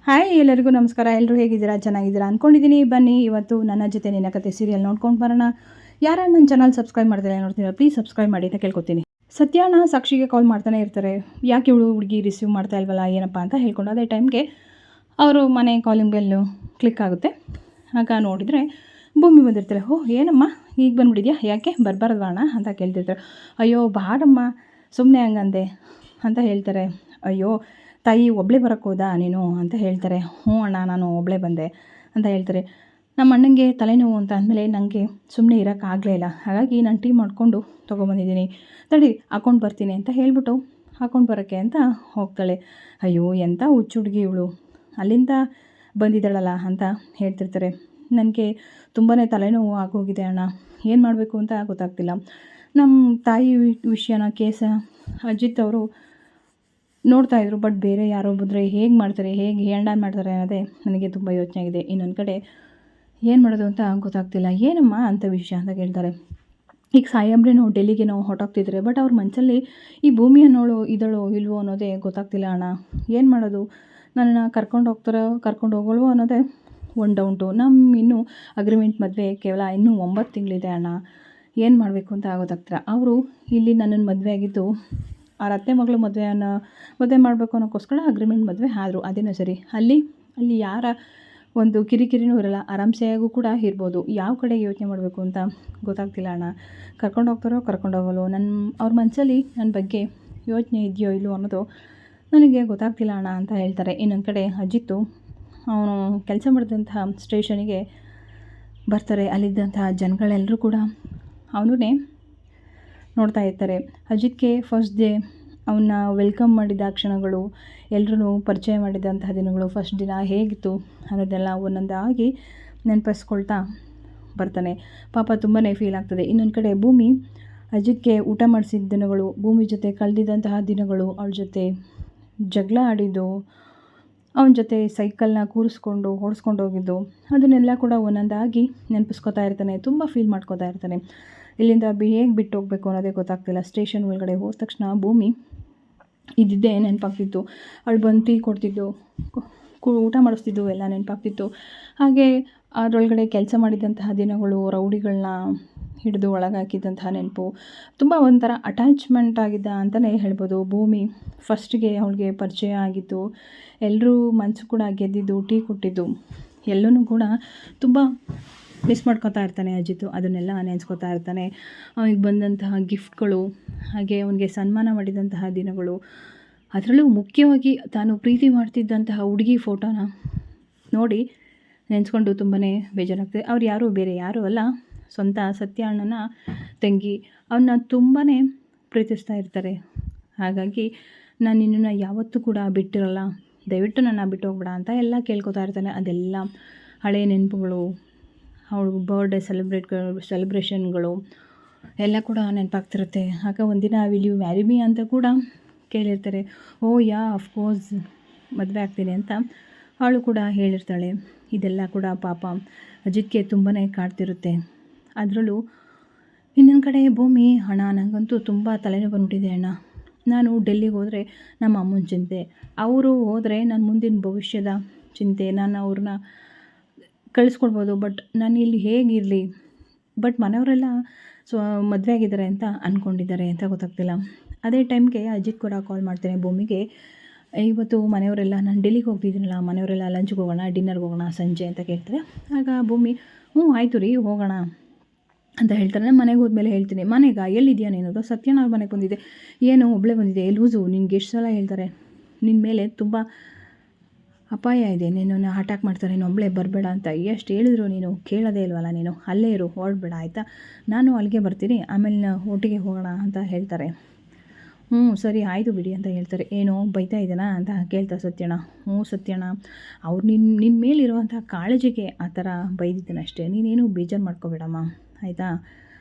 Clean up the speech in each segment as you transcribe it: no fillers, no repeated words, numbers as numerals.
Hi ಎಲ್ಲರಿಗೂ ನಮಸ್ಕಾರ. ಎಲ್ಲರೂ ಹೇಗಿದ್ದೀರಾ? ಚೆನ್ನಾಗಿದ್ದೀರಾ ಅಂದ್ಕೊಂಡಿದ್ದೀನಿ. ಬನ್ನಿ ಇವತ್ತು ನನ್ನ ಜೊತೆ ನಿನ್ನ ಕತೆ ಸೀರಿಯಲ್ ನೋಡ್ಕೊಂಡು ಬರೋಣ. ಯಾರು ನನ್ನ ಚಾನಲ್ ಸಬ್ಸ್ಕ್ರೈಬ್ ಮಾಡ್ತಾರೆ ನೋಡ್ತೀರಾ, ಪ್ಲೀಸ್ ಸಬ್ಸ್ಕ್ರೈಬ್ ಮಾಡಿ ಅಂತ ಕೇಳ್ಕೊತೀನಿ. ಸತ್ಯನ ಸಾಕ್ಷಿಗೆ ಕಾಲ್ ಮಾಡ್ತಾನೆ ಇರ್ತಾರೆ. ಯಾಕೆ ಇವಳು ಹುಡುಗಿ ರಿಸೀವ್ ಮಾಡ್ತಾ ಇಲ್ವಲ್ಲ ಏನಪ್ಪ ಅಂತ ಹೇಳ್ಕೊಂಡು ಅದೇ ಟೈಮ್ಗೆ ಅವರು ಮನೆ ಕಾಲಿಂಗ್ ಬೆಲ್ಲು ಕ್ಲಿಕ್ ಆಗುತ್ತೆ. ಆಗ ನೋಡಿದರೆ ಭೂಮಿ ಬಂದಿರ್ತಾರೆ. ಏನಮ್ಮ ಈಗ ಬಂದುಬಿಟ್ಟಿದ್ಯಾ, ಯಾಕೆ ಬರಬಾರ್ದಣ್ಣ ಅಂತ ಕೇಳ್ತಿರ್ತಾರೆ. ಅಯ್ಯೋ ಬಾರಮ್ಮ, ಸುಮ್ಮನೆ ಹಂಗಂದೆ ಅಂತ ಹೇಳ್ತಾರೆ. ಅಯ್ಯೋ ತಾಯಿ ಒಬ್ಬಳೇ ಬರೋಕ್ಕೆ ಹೋದಾ ನೀನು ಅಂತ ಹೇಳ್ತಾರೆ. ಹ್ಞೂ ಅಣ್ಣ ನಾನು ಒಬ್ಬಳೇ ಬಂದೆ ಅಂತ ಹೇಳ್ತಾರೆ. ನಮ್ಮ ಅಣ್ಣಂಗೆ ತಲೆನೋವು ಅಂತ ಅಂದಮೇಲೆ ನನಗೆ ಸುಮ್ಮನೆ ಇರೋಕ್ಕಾಗಲೇ ಇಲ್ಲ, ಹಾಗಾಗಿ ನಾನು ಟೀ ಮಾಡಿಕೊಂಡು ತೊಗೊಬಂದಿದ್ದೀನಿ, ತಡಿ ಹಾಕ್ಕೊಂಡು ಬರ್ತೀನಿ ಅಂತ ಹೇಳ್ಬಿಟ್ಟು ಹಾಕ್ಕೊಂಡು ಬರೋಕ್ಕೆ ಅಂತ ಹೋಗ್ತಾಳೆ. ಅಯ್ಯೋ ಎಂಥ ಹುಚ್ಚು ಹುಡುಗಿ ಇವಳು, ಅಲ್ಲಿಂದ ಬಂದಿದ್ದಾಳಲ್ಲ ಅಂತ ಹೇಳ್ತಿರ್ತಾರೆ. ನನಗೆ ತುಂಬಾ ತಲೆನೋವು ಆಗೋಗಿದೆ ಅಣ್ಣ, ಏನು ಮಾಡಬೇಕು ಅಂತ ಗೊತ್ತಾಗ್ತಿಲ್ಲ. ನಮ್ಮ ತಾಯಿ ವಿಷಯನ ಕೇಸ ಅಜಿತ್ ಅವರು ನೋಡ್ತಾಯಿದ್ರು, ಬಟ್ ಬೇರೆ ಯಾರೋ ಬಂದರೆ ಹೇಗೆ ಮಾಡ್ತಾರೆ, ಹೇಗೆ ಹ್ಯಾಂಡಲ್ ಮಾಡ್ತಾರೆ ಅನ್ನೋದೇ ನನಗೆ ತುಂಬ ಯೋಚನೆ ಆಗಿದೆ. ಇನ್ನೊಂದು ಕಡೆ ಏನು ಮಾಡೋದು ಅಂತ ಗೊತ್ತಾಗ್ತಿಲ್ಲ. ಏನಮ್ಮ ಅಂಥ ವಿಷಯ ಅಂತ ಕೇಳ್ತಾರೆ. ಈಗ ಸಾಯಂಬ್ರೇನೋ ಡೆಲ್ಲಿಗೇನೋ ಹೊರಟೋಗ್ತಿದ್ರೆ, ಬಟ್ ಅವ್ರ ಮನಸ್ಸಲ್ಲಿ ಈ ಭೂಮಿ ಅನ್ನೋಳು ಇದಳೋ ಇಲ್ವೋ ಅನ್ನೋದೇ ಗೊತ್ತಾಗ್ತಿಲ್ಲ ಅಣ್ಣ. ಏನು ಮಾಡೋದು, ನನ್ನನ್ನು ಕರ್ಕೊಂಡು ಹೋಗೋಲ್ವೋ ಅನ್ನೋದೇ ಒಂದು ಡೌಟು. ನಮ್ಮ ಇನ್ನೂ ಅಗ್ರಿಮೆಂಟ್ ಮದುವೆ ಕೇವಲ ಇನ್ನೂ 9 ತಿಂಗಳಿದೆ ಅಣ್ಣ, ಏನು ಮಾಡಬೇಕು ಅಂತ ಗೊತ್ತಾಗ್ತಿಲ್ಲ. ಅವರು ಇಲ್ಲಿ ನನ್ನನ್ನು ಮದುವೆ ಆಗಿದ್ದು ಅವ್ರ ಅತ್ತೆ ಮಗಳು ಮದುವೆ ಮಾಡಬೇಕು ಅನ್ನೋಕ್ಕೋಸ್ಕರ ಅಗ್ರಿಮೆಂಟ್ ಮದುವೆ ಆದರು, ಅದೇನೋ ಸರಿ. ಅಲ್ಲಿ ಯಾರ ಒಂದು ಕಿರಿಕಿರಿನೂ ಇರೋಲ್ಲ, ಆರಾಮ್ಸೆಯಾಗೂ ಕೂಡ ಇರ್ಬೋದು. ಯಾವ ಕಡೆ ಯೋಚನೆ ಮಾಡಬೇಕು ಅಂತ ಗೊತ್ತಾಗ್ತಿಲ್ಲ ಅಣ್ಣ. ಕರ್ಕೊಂಡು ಹೋಗಲ್ವೋ, ಅವ್ರ ಮನಸ್ಸಲ್ಲಿ ನನ್ನ ಬಗ್ಗೆ ಯೋಚನೆ ಇದೆಯೋ ಇಲ್ಲವೋ ಅನ್ನೋದು ನನಗೆ ಗೊತ್ತಾಗ್ತಿಲ್ಲ ಅಣ್ಣ ಅಂತ ಹೇಳ್ತಾರೆ. ಇನ್ನೊಂದು ಕಡೆ ಅಜಿತ್ತು ಅವನು ಕೆಲಸ ಮಾಡಿದಂತಹ ಸ್ಟೇಷನಿಗೆ ಬರ್ತಾರೆ. ಅಲ್ಲಿದ್ದಂತಹ ಜನಗಳೆಲ್ಲರೂ ಕೂಡ ಅವನೇ ನೋಡ್ತಾ ಇರ್ತಾರೆ. ಅಜಿತ್ಗೆ ಫಸ್ಟ್ ಡೇ ಅವನ್ನ ವೆಲ್ಕಮ್ ಮಾಡಿದ ಕ್ಷಣಗಳು, ಎಲ್ಲರೂ ಪರಿಚಯ ಮಾಡಿದಂತಹ ದಿನಗಳು, ಫಸ್ಟ್ ದಿನ ಹೇಗಿತ್ತು ಅನ್ನೋದೆಲ್ಲ ಒಂದೊಂದಾಗಿ ನೆನಪಿಸ್ಕೊಳ್ತಾ ಬರ್ತಾನೆ. ಪಾಪ ತುಂಬಾ ಫೀಲ್ ಆಗ್ತದೆ. ಇನ್ನೊಂದು ಕಡೆ ಭೂಮಿ ಅಜಿತ್ಗೆ ಊಟ ಮಾಡಿಸಿದ ದಿನಗಳು, ಭೂಮಿ ಜೊತೆ ಕಳೆದಿದ್ದಂತಹ ದಿನಗಳು, ಅವಳ ಜೊತೆ ಜಗಳ ಆಡಿದ್ದು, ಅವನ ಜೊತೆ ಸೈಕಲ್ನ ಕೂರಿಸ್ಕೊಂಡು ಓಡಿಸ್ಕೊಂಡು ಹೋಗಿದ್ದು, ಅದನ್ನೆಲ್ಲ ಕೂಡ ಒಂದೊಂದಾಗಿ ನೆನಪಿಸ್ಕೊತಾ ಇರ್ತಾನೆ. ತುಂಬ ಫೀಲ್ ಮಾಡ್ಕೋತಾ ಇರ್ತಾನೆ. ಇಲ್ಲಿಂದ ಹೇಗೆ ಬಿಟ್ಟು ಹೋಗಬೇಕು ಅನ್ನೋದೇ ಗೊತ್ತಾಗ್ತಿಲ್ಲ. ಸ್ಟೇಷನ್ ಒಳಗಡೆ ಹೋದ ತಕ್ಷಣ ಭೂಮಿ ಇದ್ದಿದ್ದೇ ನೆನಪಾಗ್ತಿತ್ತು. ಅವಳು ಬಂದು ಟೀ ಕೊಡ್ತಿದ್ದು, ಊಟ ಮಾಡಿಸ್ತಿದ್ದು ಎಲ್ಲ ನೆನಪಾಗ್ತಿತ್ತು. ಹಾಗೆ ಅದರೊಳಗಡೆ ಕೆಲಸ ಮಾಡಿದಂತಹ ದಿನಗಳು, ರೌಡಿಗಳನ್ನ ಹಿಡಿದು ಒಳಗೆ ಹಾಕಿದ್ದಂತಹ ನೆನಪು, ತುಂಬ ಒಂಥರ ಅಟ್ಯಾಚ್ಮೆಂಟ್ ಆಗಿದ್ದ ಅಂತಲೇ ಹೇಳ್ಬೋದು. ಭೂಮಿ ಫಸ್ಟಿಗೆ ಅವಳಿಗೆ ಪರಿಚಯ ಆಗಿದ್ದು, ಎಲ್ಲರೂ ಮನಸ್ಸು ಕೂಡ ಗೆದ್ದಿದ್ದು, ಟೀ ಕೊಟ್ಟಿದ್ದು ಎಲ್ಲನೂ ಕೂಡ ತುಂಬ ಮಿಸ್ ಮಾಡ್ಕೊತಾ ಇರ್ತಾನೆ ಅಜಿತ್ತು. ಅದನ್ನೆಲ್ಲ ನೆನೆಸ್ಕೊತಾ ಇರ್ತಾನೆ. ಅವನಿಗೆ ಬಂದಂತಹ ಗಿಫ್ಟ್ಗಳು, ಹಾಗೆ ಅವನಿಗೆ ಸನ್ಮಾನ ಮಾಡಿದಂತಹ ದಿನಗಳು, ಅದರಲ್ಲೂ ಮುಖ್ಯವಾಗಿ ತಾನು ಪ್ರೀತಿ ಮಾಡ್ತಿದ್ದಂತಹ ಹುಡುಗಿ ಫೋಟೋನ ನೋಡಿ ನೆನೆಸ್ಕೊಂಡು ತುಂಬಾ ಬೇಜಾರಾಗ್ತದೆ. ಅವ್ರು ಬೇರೆ ಯಾರೂ ಅಲ್ಲ, ಸ್ವಂತ ಸತ್ಯ ಅಣ್ಣನ ತಂಗಿ. ಅವನ್ನ ತುಂಬಾ ಪ್ರೀತಿಸ್ತಾ ಇರ್ತಾರೆ. ಹಾಗಾಗಿ ನಾನು ನಿನ್ನನ್ನು ಯಾವತ್ತೂ ಕೂಡ ಬಿಟ್ಟಿರಲ್ಲ, ದಯವಿಟ್ಟು ನನ್ನ ಬಿಟ್ಟು ಹೋಗ್ಬೇಡ ಅಂತ ಎಲ್ಲ ಕೇಳ್ಕೊತಾ ಇರ್ತಾನೆ. ಅದೆಲ್ಲ ಹಳೆ ನೆನಪುಗಳು, ಅವಳು ಬರ್ಡೇ ಸೆಲೆಬ್ರೇಷನ್ಗಳು ಎಲ್ಲ ಕೂಡ ನೆನಪಾಗ್ತಿರುತ್ತೆ. ಆಗ ಒಂದಿನ ವಿಲ್ ಯು ಮ್ಯಾರಿ ಮೀ ಅಂತ ಕೂಡ ಕೇಳಿರ್ತಾರೆ. ಆಫ್ಕೋರ್ಸ್ ಮದುವೆ ಆಗ್ತೀನಿ ಅಂತ ಅವಳು ಕೂಡ ಹೇಳಿರ್ತಾಳೆ. ಇದೆಲ್ಲ ಕೂಡ ಪಾಪ ಅಜಿತ್ಗೆ ತುಂಬಾ ಕಾಡ್ತಿರುತ್ತೆ. ಅದರಲ್ಲೂ ಇನ್ನೊಂದು ಕಡೆ ಭೂಮಿ, ಅಣ್ಣ ನನಗಂತೂ ತುಂಬ ತಲೆನೋವು ಬಂದ್ಬಿಟ್ಟಿದೆ ಅಣ್ಣ. ನಾನು ಡೆಲ್ಲಿಗೆ ಹೋದರೆ ನಮ್ಮ ಅಮ್ಮನ ಚಿಂತೆ, ಅವರು ಹೋದರೆ ನನ್ನ ಮುಂದಿನ ಭವಿಷ್ಯದ ಚಿಂತೆ. ನಾನು ಅವ್ರನ್ನ ಕಳಿಸ್ಕೊಡ್ಬೋದು, ಬಟ್ ನಾನು ಇಲ್ಲಿ ಹೇಗಿರಲಿ, ಬಟ್ ಮನೆಯವರೆಲ್ಲ ಮದುವೆ ಆಗಿದ್ದಾರೆ ಅಂತ ಅಂದ್ಕೊಂಡಿದ್ದಾರೆ ಅಂತ ಗೊತ್ತಾಗ್ತಿಲ್ಲ. ಅದೇ ಟೈಮ್ಗೆ ಅಜಿತ್ ಕೂಡ ಕಾಲ್ ಮಾಡ್ತೇನೆ ಭೂಮಿಗೆ. ಇವತ್ತು ಮನೆಯವರೆಲ್ಲ, ನಾನು ಡೆಲ್ಲಿಗೆ ಹೋಗ್ತಿದ್ದೀನಲ್ಲ, ಮನೆಯವರೆಲ್ಲ ಲಂಚ್ಗೆ ಹೋಗೋಣ, ಡಿನ್ನರ್ಗೆ ಹೋಗೋಣ ಸಂಜೆ ಅಂತ ಕೇಳ್ತಾರೆ. ಆಗ ಭೂಮಿ ಆಯಿತು ರೀ ಹೋಗೋಣ ಅಂತ ಹೇಳ್ತಾರೆ. ನಾನು ಮನೆಗೆ ಹೋದ್ಮೇಲೆ ಹೇಳ್ತೀನಿ. ಮನೆಗೆ ಎಲ್ಲಿದೆಯಾ ನೀನು? ಸತ್ಯನ ಅವ್ರ ಮನೆಗೆ ಬಂದಿದ್ದೆ. ಏನು ಒಬ್ಬಳೇ ಬಂದಿದೆ, ಲೂಸು, ನಿನ್ಗೆ ಎಷ್ಟು ಸಲ ಹೇಳ್ತಾರೆ, ನಿನ್ನ ಮೇಲೆ ತುಂಬ ಅಪಾಯ ಇದೆ, ನಿನ್ನನ್ನು ಅಟ್ಯಾಕ್ ಮಾಡ್ತಾರೆ, ನೀನು ಒಬ್ಬಳೇ ಬರಬೇಡ ಅಂತ ಎಷ್ಟು ಹೇಳಿದ್ರು ನೀನು ಕೇಳೋದೇ ಇಲ್ವಲ್ಲ, ನೀನು ಅಲ್ಲೇ ಇರು, ಹೊರಡಬೇಡ ಆಯಿತಾ, ನಾನು ಅಲ್ಲಿಗೆ ಬರ್ತೀನಿ, ಆಮೇಲೆ ಒಟ್ಟಿಗೆ ಹೋಗೋಣ ಅಂತ ಹೇಳ್ತಾರೆ. ಸರಿ ಆಯಿತು ಬಿಡಿ ಅಂತ ಹೇಳ್ತಾರೆ. ಏನೋ ಬೈತಾ ಇದ್ದಾನಾ ಅಂತ ಕೇಳ್ತಾ ಸತ್ಯಣ್ಣ. ಸತ್ಯಣ್ಣ, ಅವ್ರು ನಿನ್ನ ಮೇಲಿರುವಂಥ ಕಾಳಜಿಗೆ ಆ ಥರ ಬೈದಿದ್ದಾನೆ ಅಷ್ಟೇ, ನೀನೇನು ಬೇಜಾರು ಮಾಡ್ಕೋಬೇಡಮ್ಮ ಆಯಿತಾ,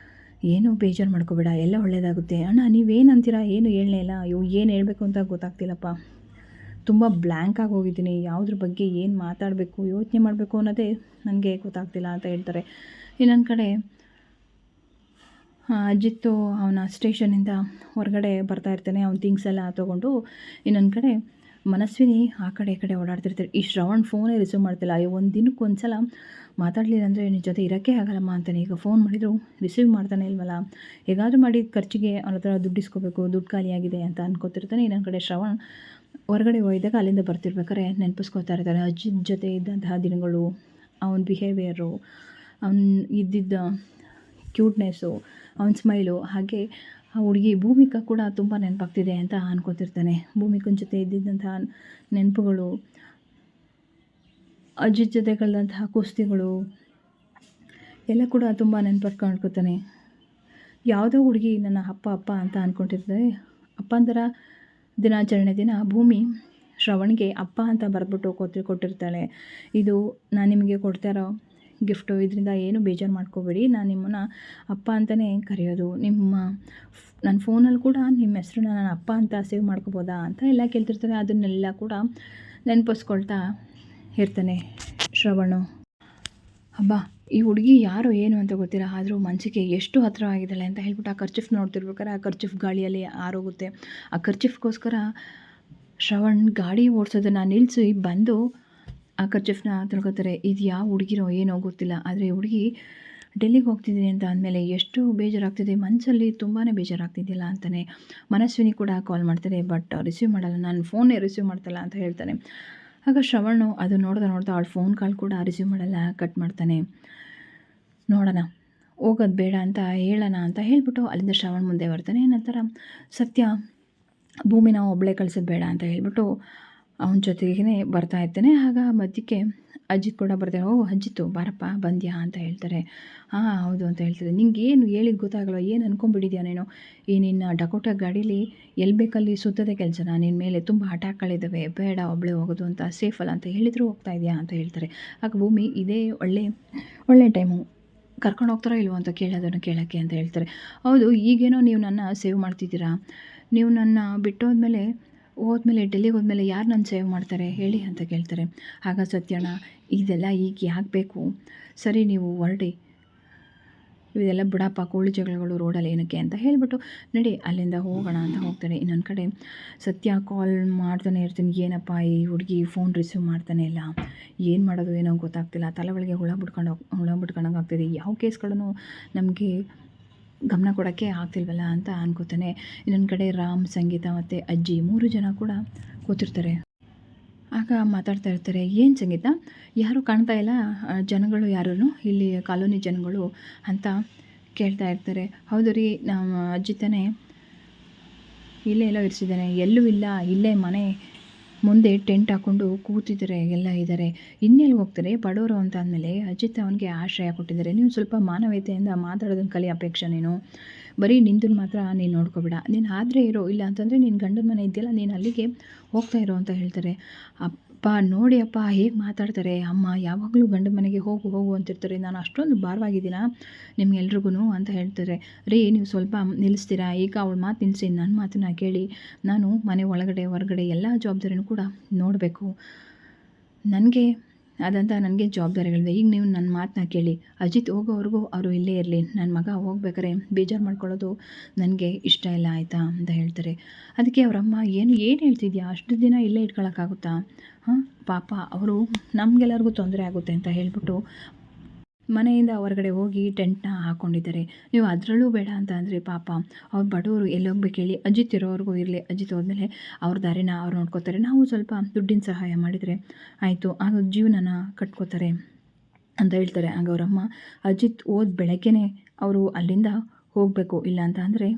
ಏನೂ ಬೇಜಾರು ಮಾಡ್ಕೋಬೇಡ, ಎಲ್ಲ ಒಳ್ಳೆಯದಾಗುತ್ತೆ. ಅಣ್ಣ ನೀವೇನು ಅಂತೀರಾ, ಏನು ಹೇಳಲೇ ಇಲ್ಲ, ಏನು ಹೇಳಬೇಕು ಅಂತ ಗೊತ್ತಾಗ್ತಿಲ್ಲಪ್ಪ, ತುಂಬ ಬ್ಲ್ಯಾಂಕಾಗಿ ಹೋಗಿದ್ದೀನಿ, ಯಾವುದ್ರ ಬಗ್ಗೆ ಏನು ಮಾತಾಡಬೇಕು, ಯೋಚನೆ ಮಾಡಬೇಕು ಅನ್ನೋದೇ ನನಗೆ ಗೊತ್ತಾಗ್ತಿಲ್ಲ ಅಂತ ಹೇಳ್ತಾರೆ. ಇನ್ನೊಂದು ಕಡೆ ಅಜಿತ್ತು ಅವನ ಸ್ಟೇಷನಿಂದ ಹೊರಗಡೆ ಬರ್ತಾ ಇರ್ತಾನೆ, ಅವ್ನ ಥಿಂಗ್ಸ್ ಎಲ್ಲ ತೊಗೊಂಡು. ಇನ್ನೊಂದು ಕಡೆ ಮನಸ್ವಿನಿ ಆ ಕಡೆ ಈ ಕಡೆ ಓಡಾಡ್ತಿರ್ತಾರೆ. ಈ ಶ್ರವಣ್ ಫೋನೇ ರಿಸೀವ್ ಮಾಡ್ತಿಲ್ಲ. ಅಯ್ಯೋ ಒಂದು ದಿನಕ್ಕೆ ಒಂದು ಸಲ ಮಾತಾಡಲಿಲ್ಲ ಅಂದರೆ ನಿನ್ನ ಜೊತೆ ಇರೋಕ್ಕೆ ಆಗಲ್ಲಮ್ಮ ಅಂತಾನೆ. ಈಗ ಫೋನ್ ಮಾಡಿದ್ರು ರಿಸೀವ್ ಮಾಡ್ತಾನೆ ಇಲ್ವಲ್ಲ, ಹೇಗಾದರೂ ಮಾಡಿ ಖರ್ಚಿಗೆ ಅವನ ಹತ್ರ ದುಡ್ಡು ಇಸ್ಕೋಬೇಕು, ದುಡ್ಡು ಖಾಲಿಯಾಗಿದೆ ಅಂತ ಅನ್ಕೋತಿರ್ತಾನೆ. ಇನ್ನೊಂದು ಕಡೆ ಶ್ರವಣ್ ಹೊರಗಡೆ ಹೋಗಿದ್ದಾಗ ಅಲ್ಲಿಂದ ಬರ್ತಿರ್ಬೇಕಾರೆ ನೆನಪಿಸ್ಕೋತಾ ಇರ್ತಾರೆ ಅಜ್ಜಿನ ಜೊತೆ ಇದ್ದಂತಹ ದಿನಗಳು, ಅವನ ಬಿಹೇವಿಯರು, ಅವನು ಇದ್ದಿದ್ದ ಕ್ಯೂಟ್ನೆಸ್ಸು, ಅವನ ಸ್ಮೈಲು. ಹಾಗೆ ಆ ಹುಡುಗಿ ಭೂಮಿಕಾ ಕೂಡ ತುಂಬ ನೆನಪಾಗ್ತಿದೆ ಅಂತ ಅನ್ಕೋತಿರ್ತಾನೆ. ಭೂಮಿಕನ ಜೊತೆ ಇದ್ದಿದ್ದಂತಹ ನೆನಪುಗಳು, ಅಜ್ಜಿ ಜೊತೆ ಕಳೆದಂತಹ ಕುಸ್ತಿಗಳು ಎಲ್ಲ ಕೂಡ ತುಂಬ ನೆನಪರ್ಕೊಂಡ್ಕೊತಾನೆ. ಯಾವುದೋ ಹುಡುಗಿ ನನ್ನ ಅಪ್ಪ ಅಂತ ಅಂದ್ಕೊಂಡಿರ್ತಾರೆ. ಅಪ್ಪಂದರ ದಿನಾಚರಣೆ ದಿನ ಭೂಮಿ ಶ್ರವಣ್ಗೆ ಅಪ್ಪ ಅಂತ ಬರೆದ್ಬಿಟ್ಟು ಕೊಟ್ಟಿರ್ತಾಳೆ. ಇದು ನಾನು ನಿಮಗೆ ಕೊಡ್ತಾ ಇರೋ ಗಿಫ್ಟು, ಇದರಿಂದ ಏನು ಬೇಜಾರು ಮಾಡ್ಕೋಬೇಡಿ, ನಾನು ನಿಮ್ಮನ್ನು ಅಪ್ಪ ಅಂತಲೇ ಕರೆಯೋದು. ನನ್ನ ಫೋನಲ್ಲಿ ಕೂಡ ನಿಮ್ಮ ಹೆಸ್ರನ್ನ ನಾನು ಅಪ್ಪ ಅಂತ ಸೇವ್ ಮಾಡ್ಕೋಬೋದಾ ಅಂತ ಎಲ್ಲ ಕೇಳ್ತಿರ್ತಾರೆ. ಅದನ್ನೆಲ್ಲ ಕೂಡ ನೆನಪಿಸ್ಕೊಳ್ತಾ ಇರ್ತಾನೆ ಶ್ರವಣು. ಹಬ್ಬ ಈ ಹುಡುಗಿ ಯಾರು ಏನು ಅಂತ ಗೊತ್ತಿಲ್ಲ, ಆದರೂ ಮನಸ್ಸಿಗೆ ಎಷ್ಟು ಹತ್ತಿರವಾಗಿದ್ದಾಳೆ ಅಂತ ಹೇಳ್ಬಿಟ್ಟು ಆ ಖರ್ಚಿಫ್ ನೋಡ್ತಿರ್ಬೇಕಾರೆ ಆ ಖರ್ಚಿಫ್ ಗಾಳಿಯಲ್ಲಿ ಆರೋಗುತ್ತೆ. ಆ ಖರ್ಚಿಫ್ಗೋಸ್ಕರ ಶ್ರವಣ್ ಗಾಡಿ ಓಡಿಸೋದನ್ನು ನಿಲ್ಲಿಸಿ ಬಂದು ಆ ಖರ್ಚಿಫ್ನ ತಿಳ್ಕೊತಾರೆ. ಇದು ಯಾವ ಹುಡುಗಿರೋ ಏನೋ ಗೊತ್ತಿಲ್ಲ, ಆದರೆ ಹುಡುಗಿ ಡೆಲ್ಲಿಗೆ ಹೋಗ್ತಿದ್ದೀನಿ ಅಂತ ಅಂದಮೇಲೆ ಎಷ್ಟು ಬೇಜಾರಾಗ್ತಿದೆ, ಮನಸ್ಸಲ್ಲಿ ತುಂಬಾ ಬೇಜಾರಾಗ್ತಿದ್ದಿಲ್ಲ ಅಂತಾನೆ. ಮನಸ್ವಿನಿ ಕೂಡ ಕಾಲ್ ಮಾಡ್ತಾರೆ, ಬಟ್ ರಿಸೀವ್ ಮಾಡಲ್ಲ, ನಾನು ಫೋನೇ ರಿಸೀವ್ ಮಾಡ್ತಲ್ಲ ಅಂತ ಹೇಳ್ತಾನೆ. ಆಗ ಶ್ರವಣು ಅದು ನೋಡ್ತಾ ಅವಳ ಫೋನ್ ಕಾಲ್ ಕೂಡ ರಿಸೀವ್ ಮಾಡಲ್ಲ, ಕಟ್ ಮಾಡ್ತಾನೆ. ನೋಡೋಣ ಹೋಗೋದು ಬೇಡ ಅಂತ ಹೇಳೋಣ ಅಂತ ಹೇಳ್ಬಿಟ್ಟು ಅಲ್ಲಿಂದ ಶ್ರವಣ್ ಮುಂದೆ ಬರ್ತಾನೆ. ನಂತರ ಸತ್ಯ ಭೂಮಿನ ಒಬ್ಬಳೇ ಕಳಿಸೋದು ಬೇಡ ಅಂತ ಹೇಳ್ಬಿಟ್ಟು ಅವನ ಜೊತೆಗೇ ಬರ್ತಾ ಇರ್ತಾನೆ. ಆಗ ಮಧ್ಯಕ್ಕೆ ಅಜಿತ್ ಕೂಡ ಬರ್ತಾರೆ. ಓ ಅಜಿತ್ತು ಬಾರಪ್ಪ ಬಂದ್ಯಾ ಅಂತ ಹೇಳ್ತಾರೆ. ಹಾಂ ಹೌದು ಅಂತ ಹೇಳ್ತಾರೆ. ನಿಂಗೆ ಏನು ಹೇಳಿದ್ದು ಗೊತ್ತಾಗಲ್ಲ, ಏನು ಅಂದ್ಕೊಂಡ್ಬಿಟ್ಟಿದ್ಯಾ ನೀನು, ಈ ನಿನ್ನ ಡಕೋಟಾ ಗಾಡೀಲಿ ಎಲ್ಲಿ ಬೇಕಲ್ಲಿ ಸುತ್ತದೆ ಕೆಲಸನ, ನಿನ್ನ ಮೇಲೆ ತುಂಬ ಹಠಾಗಳಿದ್ದಾವೆ, ಬೇಡ ಒಬ್ಬಳೇ ಹೋಗೋದು ಅಂತ, ಸೇಫಲ್ಲ ಅಂತ ಹೇಳಿದ್ರು ಹೋಗ್ತಾ ಇದೆಯಾ ಅಂತ ಹೇಳ್ತಾರೆ. ಆಗ ಭೂಮಿ ಇದೇ ಒಳ್ಳೆ ಟೈಮು, ಕರ್ಕೊಂಡು ಹೋಗ್ತಾರೋ ಇಲ್ವೋ ಅಂತ ಕೇಳೋಕ್ಕೆ ಅಂತ ಹೇಳ್ತಾರೆ. ಹೌದು ಈಗೇನೋ ನೀವು ನನ್ನ ಸೇವ್ ಮಾಡ್ತಿದ್ದೀರಾ, ನೀವು ನನ್ನ ಹೋದ್ಮೇಲೆ ಡೆಲ್ಲಿಗೆ ಹೋದ್ಮೇಲೆ ಯಾರು ನನ್ನ ಸೇವ್ ಮಾಡ್ತಾರೆ ಹೇಳಿ ಅಂತ ಕೇಳ್ತಾರೆ. ಆಗ ಸತ್ಯಣ್ಣ ಇದೆಲ್ಲ ಈಗ ಯಾಕೆ ಬೇಕು, ಸರಿ ನೀವು ಹೊರಡಿ, ಇದೆಲ್ಲ ಬಿಡಪ್ಪ, ಕೋಳಿ ಜಗಳಗಳು ರೋಡಲ್ಲಿ ಏನಕ್ಕೆ ಅಂತ ಹೇಳಿಬಿಟ್ಟು ನಡಿ ಅಲ್ಲಿಂದ ಹೋಗೋಣ ಅಂತ ಹೋಗ್ತಾರೆ. ಇನ್ನೊಂದು ಕಡೆ ಸತ್ಯ ಕಾಲ್ ಮಾಡ್ತಾನೆ ಇರ್ತೀನಿ, ಏನಪ್ಪ ಈ ಹುಡುಗಿ ಫೋನ್ ರಿಸೀವ್ ಮಾಡ್ತಾನೆ ಇಲ್ಲ, ಏನು ಮಾಡೋದು ಏನೋ ಗೊತ್ತಾಗ್ತಿಲ್ಲ, ತಲೆ ಒಳಗೆ ಹುಳ ಬಿಟ್ಕೊಂಡಂಗೆ ಆಗ್ತಿದೆ, ಯಾವ ಕೇಸ್ಗಳನ್ನು ನಮಗೆ ಗಮನ ಕೊಡೋಕ್ಕೆ ಆಗ್ತಿಲ್ವಲ್ಲ ಅಂತ ಅನ್ಕೋತಾನೆ. ಇನ್ನೊಂದು ಕಡೆ ರಾಮ್, ಸಂಗೀತ ಮತ್ತು ಅಜ್ಜಿ 3 ಜನ ಕೂಡ ಕೂತಿರ್ತಾರೆ. ಆಗ ಮಾತಾಡ್ತಾ ಇರ್ತಾರೆ, ಏನು ಸಂಗೀತ ಯಾರೂ ಕಾಣ್ತಾ ಇಲ್ಲ, ಜನಗಳು ಯಾರೂ ಇಲ್ಲಿ ಕಾಲೋನಿ ಜನಗಳು ಅಂತ ಕೇಳ್ತಾ ಇರ್ತಾರೆ. ಹೌದು ರೀ, ನಮ್ಮ ಅಜ್ಜಿ ತಾನೇ ಇಲ್ಲೇ ಎಲ್ಲೋ ಇರಿಸಿದ್ದಾನೆ, ಎಲ್ಲೂ ಇಲ್ಲ, ಇಲ್ಲೇ ಮನೆ ಮುಂದೆ ಟೆಂಟ್ ಹಾಕ್ಕೊಂಡು ಕೂತಿದ್ದಾರೆ, ಎಲ್ಲ ಇದ್ದಾರೆ, ಇನ್ನೆಲ್ಲಿ ಹೋಗ್ತಾರೆ ಬಡವರು ಅಂತ ಅಂದಮೇಲೆ ಅಜಿತ್ ಅವನಿಗೆ ಆಶ್ರಯ ಕೊಟ್ಟಿದ್ದಾರೆ. ನೀವು ಸ್ವಲ್ಪ ಮಾನವೀಯತೆಯಿಂದ ಮಾತಾಡೋದನ್ನು ಕಲಿ ಅಪೇಕ್ಷೆ, ನೀನು ಬರೀ ನಿಂದನ್ನು ಮಾತ್ರ ನೀನು ನೋಡ್ಕೋಬೇಡ, ನೀನು ಆದರೆ ಇರೋ, ಇಲ್ಲ ಅಂತಂದರೆ ನೀನು ಗಂಡನ ಮನೆ ಇದೆಯಲ್ಲ ನೀನು ಅಲ್ಲಿಗೆ ಹೋಗ್ತಾ ಇರೋ ಅಂತ ಹೇಳ್ತಾರೆ. ಅಪ್ಪ ನೋಡಿ ಅಪ್ಪ ಹೇಗೆ ಮಾತಾಡ್ತಾರೆ, ಅಮ್ಮ ಯಾವಾಗಲೂ ಗಂಡನ ಮನೆಗೆ ಹೋಗು ಅಂತಿರ್ತಾರೆ, ನಾನು ಅಷ್ಟೊಂದು ಭಾರವಾಗಿದ್ದೀನ ನಿಮ್ಗೆಲ್ರಿಗೂ ಅಂತ ಹೇಳ್ತಾರೆ. ರೀ ನೀವು ಸ್ವಲ್ಪ ನಿಲ್ಲಿಸ್ತೀರಾ, ಈಗ ಅವಳ ಮಾತು ನಿಲ್ಲಿಸಿ ನನ್ನ ಮಾತನ್ನ ಕೇಳಿ, ನಾನು ಮನೆ ಒಳಗಡೆ ಹೊರಗಡೆ ಎಲ್ಲ ಜವಾಬ್ದಾರಿನೂ ಕೂಡ ನೋಡಬೇಕು, ನನಗೆ ನನಗೆ ಜವಾಬ್ದಾರಿಗಳಿದೆ. ಈಗ ನೀವು ನನ್ನ ಮಾತನ್ನ ಕೇಳಿ, ಅಜಿತ್ ಹೋಗೋವರೆಗೂ ಅವರು ಇಲ್ಲೇ ಇರಲಿ, ನನ್ನ ಮಗ ಹೋಗ್ಬೇಕಾರೆ ಬೇಜಾರು ಮಾಡ್ಕೊಳ್ಳೋದು ನನಗೆ ಇಷ್ಟ ಇಲ್ಲ ಆಯಿತಾ ಅಂತ ಹೇಳ್ತಾರೆ. ಅದಕ್ಕೆ ಅವರಮ್ಮ ಏನು ಹೇಳ್ತಿದ್ಯಾ, ಅಷ್ಟು ದಿನ ಇಲ್ಲೇ ಇಟ್ಕೊಳ್ಳೋಕ್ಕಾಗುತ್ತಾ, ಹಾಂ ಪಾಪ ಅವರು ನಮಗೆಲ್ಲರಿಗೂ ತೊಂದರೆ ಆಗುತ್ತೆ ಅಂತ ಹೇಳ್ಬಿಟ್ಟು ಮನೆಯಿಂದ ಹೊರಗಡೆ ಹೋಗಿ ಟೆಂಟ್ನ ಹಾಕ್ಕೊಂಡಿದ್ದಾರೆ. ನೀವು ಅದರಲ್ಲೂ ಬೇಡ ಅಂತ ಅಂದರೆ ಪಾಪ ಅವ್ರು ಬಡವರು ಎಲ್ಲಿ ಹೋಗ್ಬೇಕು ಹೇಳಿ, ಅಜಿತ್ ಇರೋವರೆಗೂ ಇರಲಿ, ಅಜಿತ್ ಹೋದ್ಮೇಲೆ ಅವ್ರ ದಾರಿನ ಅವ್ರು ನೋಡ್ಕೋತಾರೆ, ನಾವು ಸ್ವಲ್ಪ ದುಡ್ಡಿನ ಸಹಾಯ ಮಾಡಿದರೆ ಆಯಿತು, ಆಗ ಜೀವನನ ಕಟ್ಕೋತಾರೆ ಅಂತ ಹೇಳ್ತಾರೆ. ಆಗ ಅವರಮ್ಮ ಅಜಿತ್ ಬೆಳಗ್ಗೆನೇ ಅವರು ಅಲ್ಲಿಂದ ಹೋಗಬೇಕು, ಇಲ್ಲ ಅಂತ ಅಂದರೆ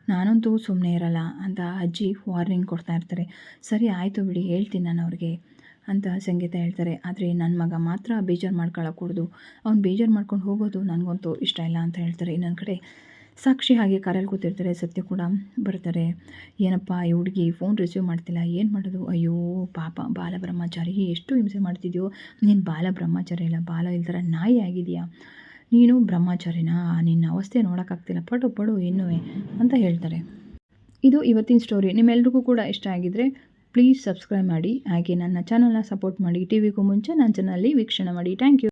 ನಾನಂತೂ ಸುಮ್ಮನೆ ಇರಲ್ಲ ಅಂತ ಅಜ್ಜಿ ವಾರ್ನಿಂಗ್ ಕೊಡ್ತಾ ಇರ್ತಾರೆ. ಸರಿ ಆಯಿತು ಬಿಡಿ, ಹೇಳ್ತೀನಿ ನಾನು ಅವ್ರಿಗೆ ಅಂತ ಸಂಗೀತ ಹೇಳ್ತಾರೆ. ಆದರೆ ನನ್ನ ಮಗ ಮಾತ್ರ ಬೇಜಾರು ಮಾಡ್ಕೊಳ್ಳೋಕ್ಕೂಡ್ದು, ಅವ್ನು ಬೇಜಾರು ಮಾಡ್ಕೊಂಡು ಹೋಗೋದು ನನಗಂತೂ ಇಷ್ಟ ಇಲ್ಲ ಅಂತ ಹೇಳ್ತಾರೆ. ಇನ್ನೊಂದು ಕಡೆ ಸಾಕ್ಷಿ ಹಾಗೆ ಕಾರಲ್ಲಿ ಕೂತಿರ್ತಾರೆ, ಸತ್ಯ ಕೂಡ ಬರ್ತಾರೆ. ಏನಪ್ಪ ಈ ಹುಡುಗಿ ಫೋನ್ ರಿಸೀವ್ ಮಾಡ್ತಿಲ್ಲ, ಏನು ಮಾಡೋದು, ಅಯ್ಯೋ ಪಾಪ ಬಾಲ ಬ್ರಹ್ಮಚಾರಿ, ಎಷ್ಟು ಹಿಂಸೆ ಮಾಡ್ತಿದ್ಯೋ ನೀನು, ಬಾಲ ಬ್ರಹ್ಮಚಾರಿ ಇಲ್ಲ, ಬಾಲ ಇಲ್ದರ ನಾಯಿ ಆಗಿದೆಯಾ ನೀನು, ಬ್ರಹ್ಮಚಾರಿನ, ನಿನ್ನ ಅವಸ್ಥೆ ನೋಡೋಕ್ಕಾಗ್ತಿಲ್ಲ, ಪಡು ಇನ್ನೂ ಅಂತ ಹೇಳ್ತಾರೆ. ಇದು ಇವತ್ತಿನ ಸ್ಟೋರಿ. ನಿಮ್ಮೆಲ್ರಿಗೂ ಕೂಡ ಇಷ್ಟ ಆಗಿದ್ದರೆ ಪ್ಲೀಸ್ ಸಬ್ಸ್ಕ್ರೈಬ್ ಮಾಡಿ, ಹಾಗೆ ನನ್ನ ಚಾನಲ್ನ ಸಪೋರ್ಟ್ ಮಾಡಿ. ಟಿವಿಗೂ ಮುಂಚೆ ನನ್ನ ಚಾನಲಲ್ಲಿ ವೀಕ್ಷಣೆ ಮಾಡಿ. Thank you.